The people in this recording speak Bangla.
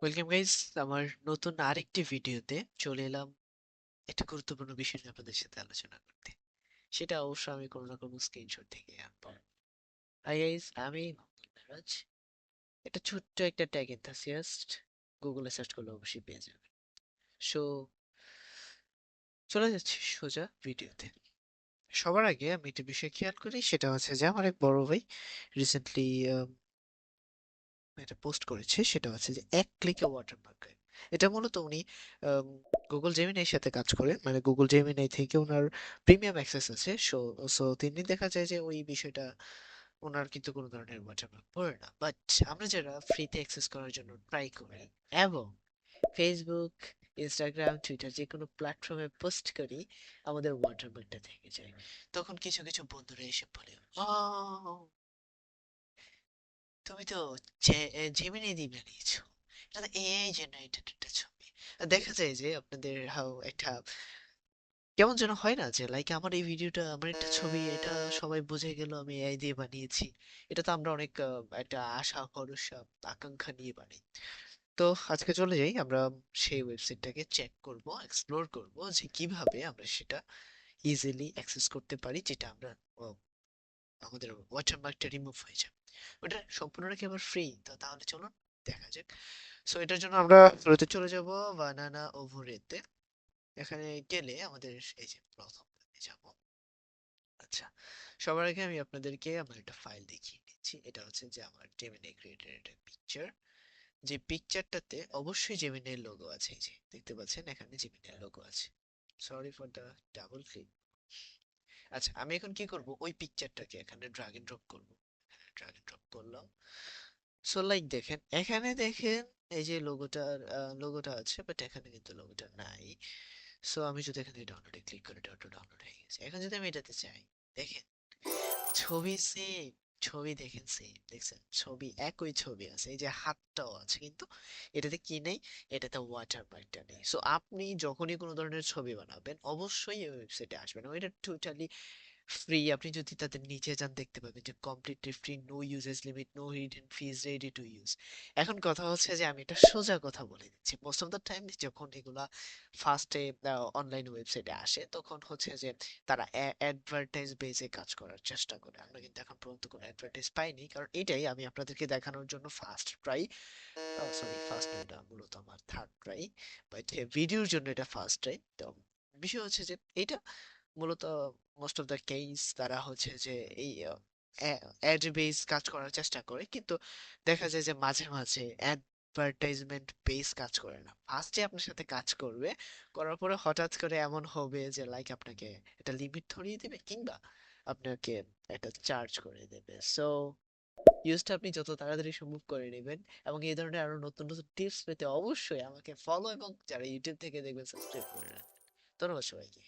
ওয়েলকাম গাইস, আমার নতুন আরেকটি ভিডিওতে চলে এলাম একটা গুরুত্বপূর্ণ বিষয় নিয়ে আপনাদের সাথে আলোচনা করতে। সেটা অবশ্য আমি কোনো না কোনো স্ক্রিনশট থেকে আনবো। হাই গাইস, আমি মোহাম্মদ মেরাজ। এটা ছোট্ট একটা ট্যাগ এনথাসিয়াস্ট, গুগলে সার্চ করলে অবশ্যই পেয়ে যাবেন। সো চলে যাচ্ছি সোজা ভিডিওতে। সবার আগে আমি একটা বিষয় খেয়াল করি, সেটা হচ্ছে যে আমার এক বড় ভাই রিসেন্টলি একটা পোস্ট করেছে। সেটা হচ্ছে যে এক ক্লিকে ওয়াটারমার্ক। এটা মূলত উনি গুগল জেমিনাইর সাথে কাজ করেন, মানে গুগল জেমিনাই থেকে ওনার প্রিমিয়াম অ্যাক্সেস আছে। সো সো তিনি দেখা যায় যে ওই বিষয়টা ওনার কিন্তু কোনো ধরনের ওয়াটারমার্ক পড়ে না, বাট আমরা যারা ফ্রিতে অ্যাক্সেস করার জন্য ট্রাই করি এবং ফেসবুক, ইনস্টাগ্রাম, টুইটার যে কোনো প্ল্যাটফর্মে পোস্ট করি, আমাদের ওয়াটারমার্কটা থেকে যায়। তখন কিছু কিছু বন্ধুরা এসে বলে, ও তুমি তো জেমিনি দিয়ে বানিয়েছো, এটা তো এআই জেনারেটেড একটা ছবি। আর দেখা যায় যে আপনাদের হাউ একটা কেমন যেন হয় না, যে লাইক আমার এই ভিডিওটা, আমার একটা ছবি, এটা সবাই বুঝে গেল আমি এআই দিয়ে বানিয়েছি। এটা তো আমরা অনেক একটা আশা ভরসা আকাঙ্ক্ষা নিয়ে বানাই। তো আজকে চলে যাই, আমরা সেই ওয়েবসাইটটাকে চেক করব, এক্সপ্লোর করব যে কিভাবে আমরা সেটা ইজিলি অ্যাক্সেস করতে পারি, যেটা আমরা আহ, আমাদের ওয়াটারমার্কটা রিমুভ হয়ে যায়। ওটা সম্পূর্ণ নাকি আবার ফ্রি, তো তাহলে চলুন দেখা যাক। সো এটার জন্য আমরা শুরুতে চলে যাব বানানা ওভোরেতে। এখানে গেলে আমাদের এই যে প্রথম যাব। আচ্ছা, সবার আগে আমি আপনাদেরকে আমার একটা ফাইল দেখিয়ে নিচ্ছি। এটা হচ্ছে যে আমার জেমিনি ক্রিয়েটেড একটা পিকচার। যে পিকচারটাতে অবশ্যই জেমিনির লোগো আছে, এই যে দেখতে পাচ্ছেন এখানে জেমিনির লোগো আছে। Sorry for the double click. আচ্ছা, আমি এখন কি করব, ওই পিকচারটাকে এখানে ড্রাগ এন্ড ড্রপ করব। ড্রাগ এন্ড ড্রপ করলাম। সো লাইক দেখেন, এখানে দেখেন এই যে লোগোটা আছে, বাট এখানে কিন্তু লোগোটা নাই। সো আমি যদি এখানে ডাউনলোডে ক্লিক করি, ডাউনলোড হয়ে গেছে। এখন যদি আমি এটাতে চাই, দেখেন ছবি সেম, ছবি দেখেন সেম, দেখছেন ছবি একই ছবি আছে, এই যে হাতটাও আছে, কিন্তু এটাতে কি নেই, এটাতে ওয়াটারমার্কটা নেই। সো আপনি যখনই কোনো ধরনের ছবি বানাবেন অবশ্যই এই ওয়েবসাইটে আসবেন। এটা টোটালি ফ্রি। আপনি যদি তাদের নিচে যান দেখতে পাবেন যে completely free, no usage limit, no hidden fees, ready to use. এখন কথা হচ্ছে যে আমি এটা সোজা কথা বলে দিচ্ছি, মোস্ট অফ দ্য টাইম যখন এগুলা ফার্স্টে অনলাইন ওয়েবসাইটে আসে, তখন হচ্ছে যে তারা অ্যাডভার্টাইজ বেসে কাজ করার চেষ্টা করে। আমরা কিন্তু এখন পর্যন্ত কোনো অ্যাডভার্টাইজ পাইনি, কারণ এটাই আমি আপনাদেরকে দেখানোর জন্য ফার্স্ট ট্রাই, সরি ফার্স্ট না, এটা মূলত আমার থার্ড ট্রাই, বাট ভিডিওর জন্য এটা ফার্স্ট ট্রাই। তো বিষয় হচ্ছে যে এটা মূলত মোস্ট অফ দ্য কেস তারা হচ্ছে যে এই অ্যাড বেস কাজ করার চেষ্টা করে, কিন্তু দেখা যায় যে মাঝে মাঝে অ্যাডভার্টাইজমেন্ট বেস কাজ করে না। ফার্স্টে আপনার সাথে কাজ করবে, করার পরে হঠাৎ করে এমন হবে যে লাইক আপনাকে একটা লিমিট ধরিয়ে দিবে, কিংবা আপনাকে একটা চার্জ করে দেবে। সো ইউজটা আপনি যত তাড়াতাড়ি সম্ভব করে নেবেন, এবং এই ধরনের আরো নতুন নতুন টিপস পেতে অবশ্যই আমাকে ফলো এবং যারা ইউটিউব থেকে দেখবেন সাবস্ক্রাইব করে রাখবেন। ধন্যবাদ সবাইকে।